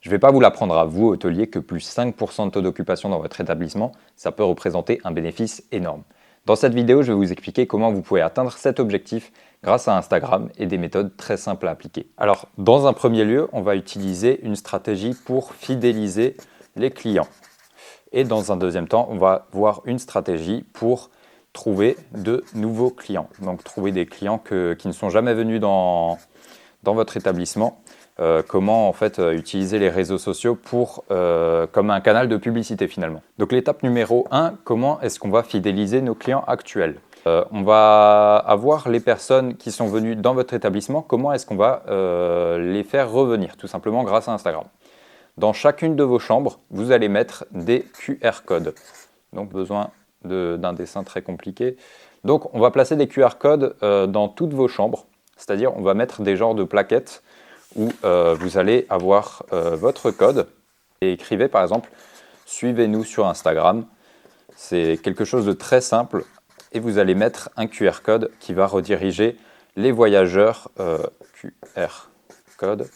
Je ne vais pas vous l'apprendre à vous, hôtelier, que plus 5% de taux d'occupation dans votre établissement, ça peut représenter un bénéfice énorme. Dans cette vidéo, je vais vous expliquer comment vous pouvez atteindre cet objectif grâce à Instagram et des méthodes très simples à appliquer. Alors, dans un premier lieu, on va utiliser une stratégie pour fidéliser les clients. Et dans un deuxième temps, on va voir une stratégie pour trouver de nouveaux clients. Donc, trouver des clients qui ne sont jamais venus dans votre établissement. Comment en fait utiliser les réseaux sociaux comme un canal de publicité finalement. Donc l'étape numéro 1, comment est-ce qu'on va fidéliser nos clients actuels? On va avoir les personnes qui sont venues dans votre établissement, comment est-ce qu'on va les faire revenir? Tout simplement grâce à Instagram. Dans chacune de vos chambres, vous allez mettre des QR codes. Donc besoin d'un dessin très compliqué. Donc on va placer des QR codes dans toutes vos chambres, c'est-à-dire on va mettre des genres de plaquettes où vous allez avoir votre code et écrivez par exemple « Suivez-nous sur Instagram ». C'est quelque chose de très simple et vous allez mettre un QR code qui va rediriger les voyageurs QR code.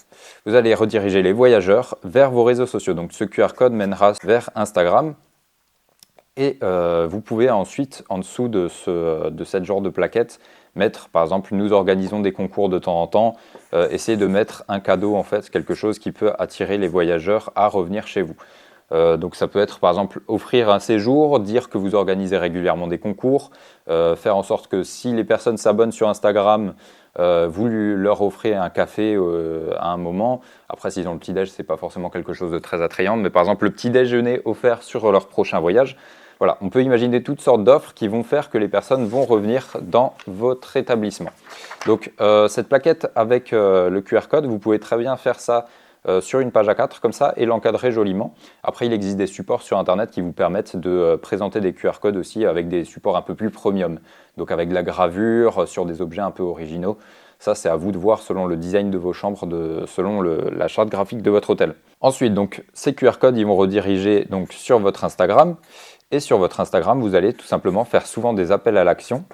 Vous allez rediriger les voyageurs vers vos réseaux sociaux. Donc ce QR code mènera vers Instagram et vous pouvez ensuite, en dessous de cette genre de plaquette, mettre, par exemple, nous organisons des concours de temps en temps, essayer de mettre un cadeau, en fait, quelque chose qui peut attirer les voyageurs à revenir chez vous. Donc ça peut être, par exemple, offrir un séjour, dire que vous organisez régulièrement des concours, faire en sorte que si les personnes s'abonnent sur Instagram, vous leur offrez un café à un moment. Après, s'ils ont le petit-déj, c'est pas forcément quelque chose de très attrayant, mais par exemple, le petit déjeuner offert sur leur prochain voyage. Voilà, on peut imaginer toutes sortes d'offres qui vont faire que les personnes vont revenir dans votre établissement. Donc, cette plaquette avec le QR code, vous pouvez très bien faire ça sur une page A4 comme ça et l'encadrer joliment. Après, il existe des supports sur Internet qui vous permettent de présenter des QR codes aussi avec des supports un peu plus premium. Donc, avec de la gravure sur des objets un peu originaux. Ça, c'est à vous de voir selon le design de vos chambres, selon la charte graphique de votre hôtel. Ensuite, donc, ces QR codes, ils vont rediriger donc, sur votre Instagram. Et sur votre Instagram, vous allez tout simplement faire souvent des appels à l'action,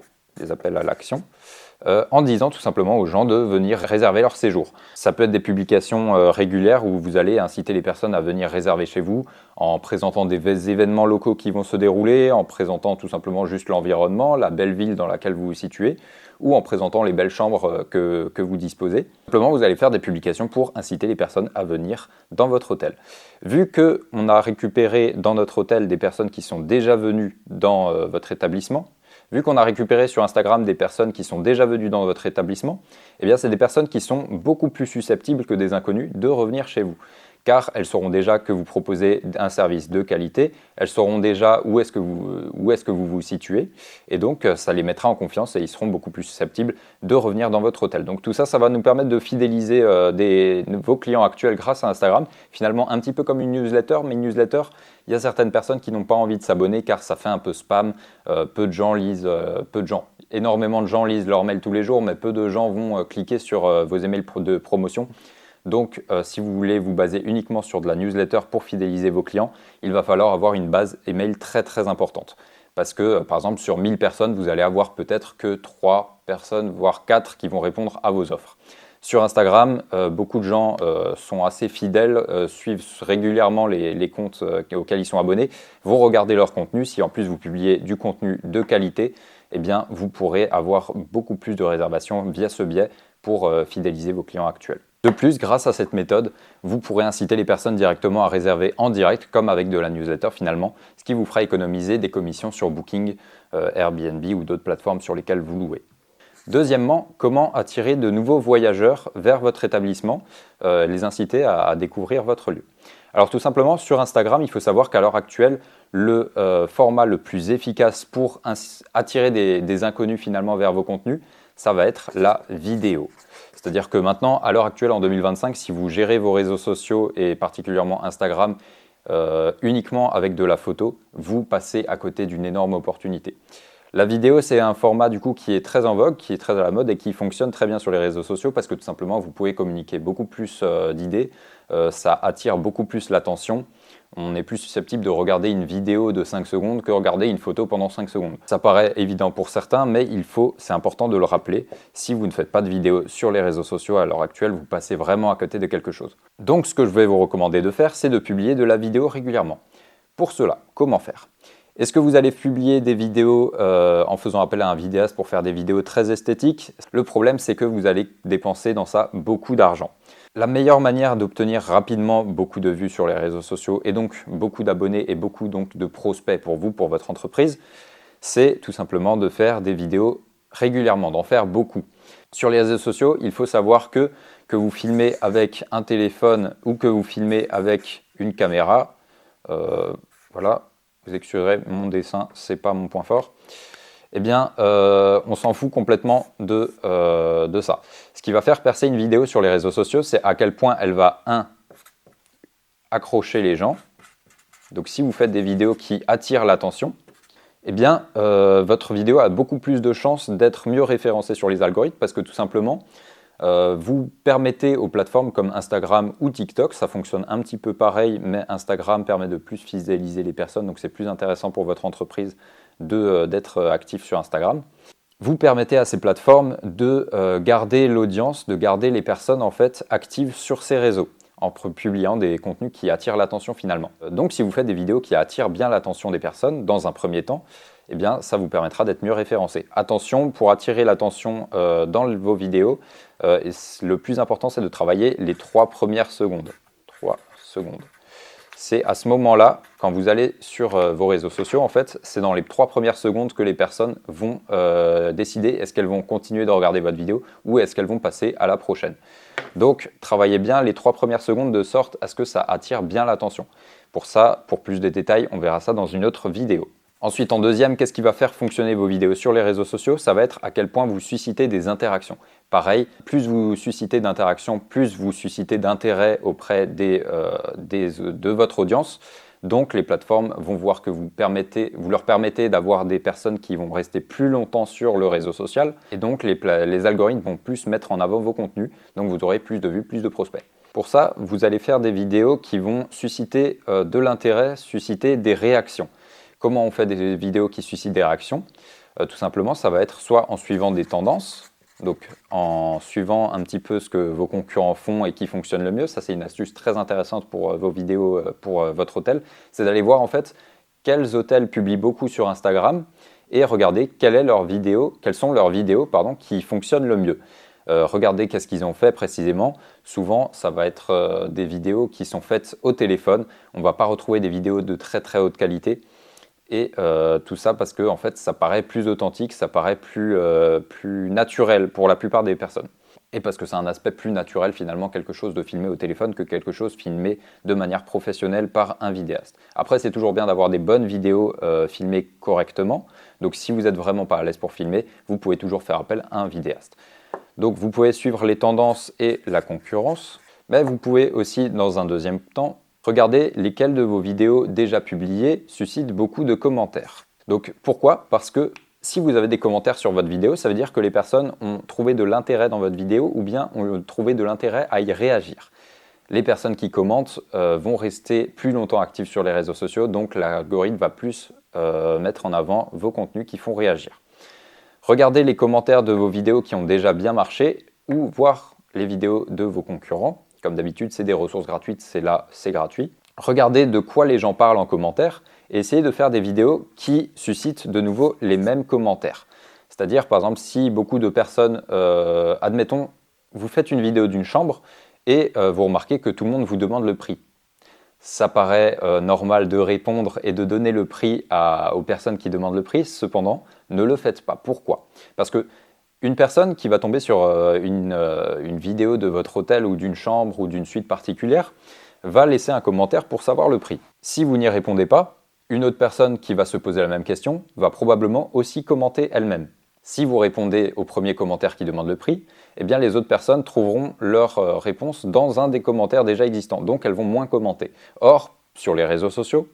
en disant tout simplement aux gens de venir réserver leur séjour. Ça peut être des publications régulières où vous allez inciter les personnes à venir réserver chez vous en présentant des événements locaux qui vont se dérouler, en présentant tout simplement juste l'environnement, la belle ville dans laquelle vous vous situez, ou en présentant les belles chambres que vous disposez. Simplement, vous allez faire des publications pour inciter les personnes à venir dans votre hôtel. Vu qu'on a récupéré dans notre hôtel des personnes qui sont déjà venues dans votre établissement, vu qu'on a récupéré sur Instagram des personnes qui sont déjà venues dans votre établissement, eh bien c'est des personnes qui sont beaucoup plus susceptibles que des inconnus de revenir chez vous. Car elles sauront déjà que vous proposez un service de qualité, elles sauront déjà où est-ce que vous vous situez, et donc ça les mettra en confiance et ils seront beaucoup plus susceptibles de revenir dans votre hôtel. Donc tout ça, ça va nous permettre de fidéliser vos clients actuels grâce à Instagram, finalement un petit peu comme une newsletter, mais une newsletter, il y a certaines personnes qui n'ont pas envie de s'abonner car ça fait un peu spam, énormément de gens lisent leur mail tous les jours, mais peu de gens vont cliquer sur vos emails de promotion. Donc, si vous voulez vous baser uniquement sur de la newsletter pour fidéliser vos clients, il va falloir avoir une base email très très importante. Parce que, par exemple, sur 1000 personnes, vous allez avoir peut-être que 3 personnes, voire 4 qui vont répondre à vos offres. Sur Instagram, beaucoup de gens sont assez fidèles, suivent régulièrement les comptes auxquels ils sont abonnés, vont regarder leur contenu. Si en plus vous publiez du contenu de qualité, eh bien, vous pourrez avoir beaucoup plus de réservations via ce biais pour fidéliser vos clients actuels. De plus, grâce à cette méthode, vous pourrez inciter les personnes directement à réserver en direct, comme avec de la newsletter finalement, ce qui vous fera économiser des commissions sur Booking, Airbnb ou d'autres plateformes sur lesquelles vous louez. Deuxièmement, comment attirer de nouveaux voyageurs vers votre établissement, les inciter à découvrir votre lieu. Alors tout simplement, sur Instagram, il faut savoir qu'à l'heure actuelle, le format le plus efficace pour attirer des inconnus finalement vers vos contenus, ça va être la vidéo. C'est-à-dire que maintenant, à l'heure actuelle, en 2025, si vous gérez vos réseaux sociaux et particulièrement Instagram uniquement avec de la photo, vous passez à côté d'une énorme opportunité. La vidéo, c'est un format du coup qui est très en vogue, qui est très à la mode et qui fonctionne très bien sur les réseaux sociaux parce que tout simplement, vous pouvez communiquer beaucoup plus d'idées, ça attire beaucoup plus l'attention. On est plus susceptible de regarder une vidéo de 5 secondes que regarder une photo pendant 5 secondes. Ça paraît évident pour certains, mais c'est important de le rappeler. Si vous ne faites pas de vidéo sur les réseaux sociaux à l'heure actuelle, vous passez vraiment à côté de quelque chose. Donc ce que je vais vous recommander de faire, c'est de publier de la vidéo régulièrement. Pour cela, comment faire ? Est-ce que vous allez publier des vidéos en faisant appel à un vidéaste pour faire des vidéos très esthétiques? Le problème, c'est que vous allez dépenser dans ça beaucoup d'argent. La meilleure manière d'obtenir rapidement beaucoup de vues sur les réseaux sociaux et donc beaucoup d'abonnés et beaucoup donc de prospects pour vous, pour votre entreprise, c'est tout simplement de faire des vidéos régulièrement, d'en faire beaucoup. Sur les réseaux sociaux, il faut savoir que vous filmez avec un téléphone ou que vous filmez avec une caméra, voilà, vous excuserez mon dessin, c'est pas mon point fort. Eh bien, on s'en fout complètement de ça. Ce qui va faire percer une vidéo sur les réseaux sociaux, c'est à quel point elle va, accrocher les gens. Donc, si vous faites des vidéos qui attirent l'attention, eh bien, votre vidéo a beaucoup plus de chances d'être mieux référencée sur les algorithmes parce que tout simplement, vous permettez aux plateformes comme Instagram ou TikTok, ça fonctionne un petit peu pareil, mais Instagram permet de plus fidéliser les personnes, donc c'est plus intéressant pour votre entreprise d'être actif sur Instagram. Vous permettez à ces plateformes de garder l'audience, de garder les personnes en fait actives sur ces réseaux en publiant des contenus qui attirent l'attention finalement. Donc si vous faites des vidéos qui attirent bien l'attention des personnes dans un premier temps, eh bien ça vous permettra d'être mieux référencé. Attention, pour attirer l'attention dans vos vidéos, le plus important c'est de travailler les 3 premières secondes. 3 secondes. C'est à ce moment-là, quand vous allez sur vos réseaux sociaux, en fait, c'est dans les 3 premières secondes que les personnes vont décider est-ce qu'elles vont continuer de regarder votre vidéo ou est-ce qu'elles vont passer à la prochaine. Donc, travaillez bien les 3 premières secondes de sorte à ce que ça attire bien l'attention. Pour ça, pour plus de détails, on verra ça dans une autre vidéo. Ensuite, en deuxième, qu'est-ce qui va faire fonctionner vos vidéos sur les réseaux sociaux? Ça va être à quel point vous suscitez des interactions. Pareil, plus vous suscitez d'interactions, plus vous suscitez d'intérêt auprès de votre audience. Donc, les plateformes vont voir que vous leur permettez d'avoir des personnes qui vont rester plus longtemps sur le réseau social. Et donc, les algorithmes vont plus mettre en avant vos contenus. Donc, vous aurez plus de vues, plus de prospects. Pour ça, vous allez faire des vidéos qui vont susciter de l'intérêt, susciter des réactions. Comment on fait des vidéos qui suscitent des réactions? Tout simplement, ça va être soit en suivant des tendances, donc en suivant un petit peu ce que vos concurrents font et qui fonctionne le mieux. Ça, c'est une astuce très intéressante pour vos vidéos, pour votre hôtel. C'est d'aller voir en fait quels hôtels publient beaucoup sur Instagram et regarder quelles sont leurs vidéos qui fonctionnent le mieux. Regardez qu'est-ce qu'ils ont fait précisément. Souvent, ça va être des vidéos qui sont faites au téléphone. On ne va pas retrouver des vidéos de très très haute qualité. Et tout ça parce que en fait, ça paraît plus authentique, ça paraît plus naturel pour la plupart des personnes. Et parce que c'est un aspect plus naturel finalement, quelque chose de filmé au téléphone que quelque chose filmé de manière professionnelle par un vidéaste. Après, c'est toujours bien d'avoir des bonnes vidéos filmées correctement. Donc si vous n'êtes vraiment pas à l'aise pour filmer, vous pouvez toujours faire appel à un vidéaste. Donc vous pouvez suivre les tendances et la concurrence, mais vous pouvez aussi, dans un deuxième temps, regardez lesquelles de vos vidéos déjà publiées suscitent beaucoup de commentaires. Donc pourquoi? Parce que si vous avez des commentaires sur votre vidéo, ça veut dire que les personnes ont trouvé de l'intérêt dans votre vidéo ou bien ont trouvé de l'intérêt à y réagir. Les personnes qui commentent vont rester plus longtemps actives sur les réseaux sociaux, donc l'algorithme va plus mettre en avant vos contenus qui font réagir. Regardez les commentaires de vos vidéos qui ont déjà bien marché ou voir les vidéos de vos concurrents. Comme d'habitude, c'est des ressources gratuites, c'est gratuit. Regardez de quoi les gens parlent en commentaire et essayez de faire des vidéos qui suscitent de nouveau les mêmes commentaires. C'est-à-dire, par exemple, si beaucoup de personnes, admettons, vous faites une vidéo d'une chambre et vous remarquez que tout le monde vous demande le prix. Ça paraît normal de répondre et de donner le prix aux personnes qui demandent le prix, cependant, ne le faites pas. Pourquoi? Parce que une personne qui va tomber sur une vidéo de votre hôtel ou d'une chambre ou d'une suite particulière va laisser un commentaire pour savoir le prix. Si vous n'y répondez pas, une autre personne qui va se poser la même question va probablement aussi commenter elle-même. Si vous répondez au premier commentaire qui demande le prix, eh bien les autres personnes trouveront leur réponse dans un des commentaires déjà existants, donc elles vont moins commenter. Or, sur les réseaux sociaux,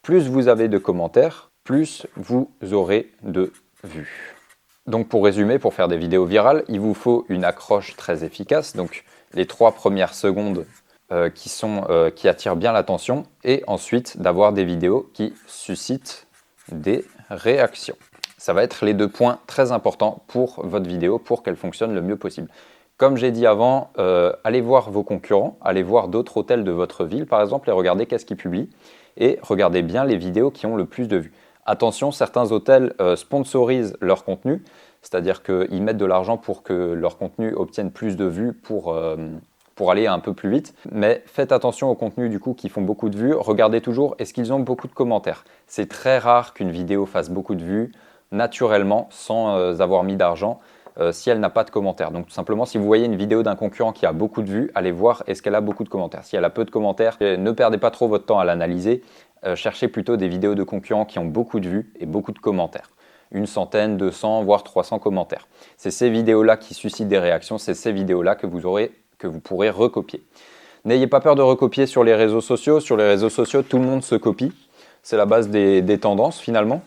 plus vous avez de commentaires, plus vous aurez de vues. Donc pour résumer, pour faire des vidéos virales, il vous faut une accroche très efficace, donc les 3 premières secondes qui attirent bien l'attention, et ensuite d'avoir des vidéos qui suscitent des réactions. Ça va être les 2 points très importants pour votre vidéo pour qu'elle fonctionne le mieux possible. Comme j'ai dit avant, allez voir vos concurrents, allez voir d'autres hôtels de votre ville par exemple et regardez qu'est-ce qu'ils publient et regardez bien les vidéos qui ont le plus de vues. Attention, certains hôtels sponsorisent leur contenu, c'est-à-dire qu'ils mettent de l'argent pour que leur contenu obtienne plus de vues pour aller un peu plus vite. Mais faites attention aux contenus du coup qui font beaucoup de vues. Regardez toujours, est-ce qu'ils ont beaucoup de commentaires? C'est très rare qu'une vidéo fasse beaucoup de vues naturellement sans avoir mis d'argent si elle n'a pas de commentaires. Donc tout simplement, si vous voyez une vidéo d'un concurrent qui a beaucoup de vues, allez voir est-ce qu'elle a beaucoup de commentaires. Si elle a peu de commentaires, ne perdez pas trop votre temps à l'analyser. Cherchez plutôt des vidéos de concurrents qui ont beaucoup de vues et beaucoup de commentaires. 100, 200, voire 300 commentaires. C'est ces vidéos-là qui suscitent des réactions, c'est ces vidéos-là que vous pourrez recopier. N'ayez pas peur de recopier sur les réseaux sociaux. Sur les réseaux sociaux, tout le monde se copie. C'est la base des tendances finalement.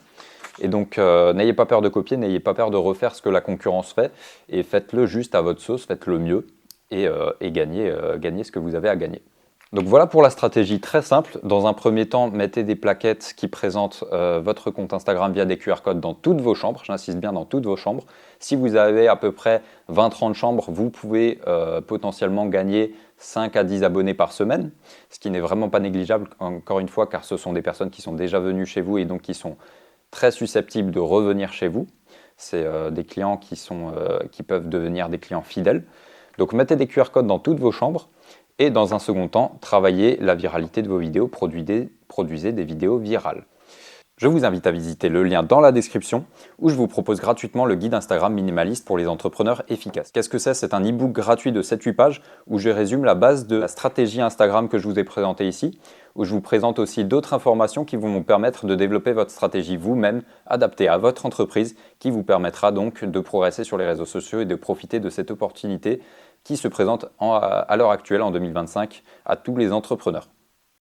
Et donc, n'ayez pas peur de copier, n'ayez pas peur de refaire ce que la concurrence fait. Et faites-le juste à votre sauce, faites-le mieux et gagnez ce que vous avez à gagner. Donc voilà pour la stratégie très simple. Dans un premier temps, mettez des plaquettes qui présentent votre compte Instagram via des QR codes dans toutes vos chambres. J'insiste bien dans toutes vos chambres. Si vous avez à peu près 20-30 chambres, vous pouvez potentiellement gagner 5 à 10 abonnés par semaine, ce qui n'est vraiment pas négligeable, encore une fois, car ce sont des personnes qui sont déjà venues chez vous et donc qui sont très susceptibles de revenir chez vous. C'est des clients qui peuvent devenir des clients fidèles. Donc mettez des QR codes dans toutes vos chambres. Et dans un second temps, travaillez la viralité de vos vidéos, produisez des vidéos virales. Je vous invite à visiter le lien dans la description où je vous propose gratuitement le guide Instagram minimaliste pour les entrepreneurs efficaces. Qu'est-ce que c'est? C'est un e-book gratuit de 7-8 pages où je résume la base de la stratégie Instagram que je vous ai présentée ici, où je vous présente aussi d'autres informations qui vont vous permettre de développer votre stratégie vous-même, adaptée à votre entreprise, qui vous permettra donc de progresser sur les réseaux sociaux et de profiter de cette opportunité qui se présente à l'heure actuelle en 2025 à tous les entrepreneurs.